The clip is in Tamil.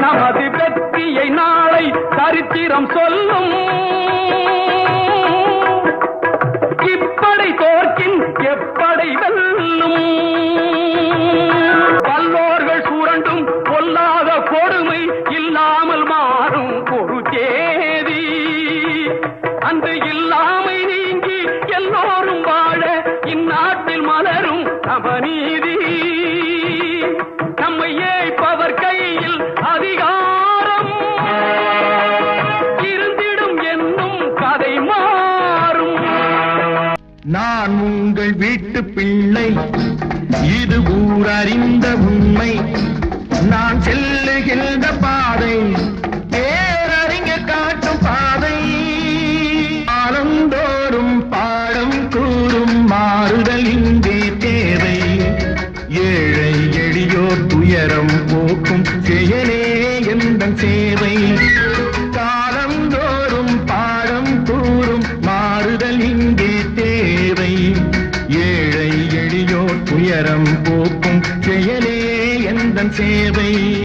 நமது வெற்றியை நாளை சரித்திரம் சொல்லும். இப்படை தோற்கின் எப்படை வெல்லும். வல்லோர்கள் சுரண்டும் பொல்லாத கொடுமை இல்லாமல் மாறும் ஒரு தேதி. அந்த இல்லாமை நீங்கி எல்லோரும் வாழ இந்நாட்டில் மலரும் சமநீதி. நம்மை ஏய்ப்பவர் கையில் அதிகாரம் இருந்திடும் என்னும் கதை மாறும். நான் உங்கள் வீட்டு பிள்ளை, இது ஊரறிந்த உண்மை. நான் செல்லுகின்ற பாதை பேரறிஞர் காட்டும் பாதை. காலந்தோறும் பாடம் கூறும் மாறுதல் இங்கே தேவை. ஏழை எளியோர் துயரம் போக்கும் செயலே எந்தன் சேவை. காலந்தோறும் பாடம் கூறும் மாறுதல் இங்கே தேவை. ஏழை எளியோர் துயரம் போக்கும் செயலே எந்தன் சேவை.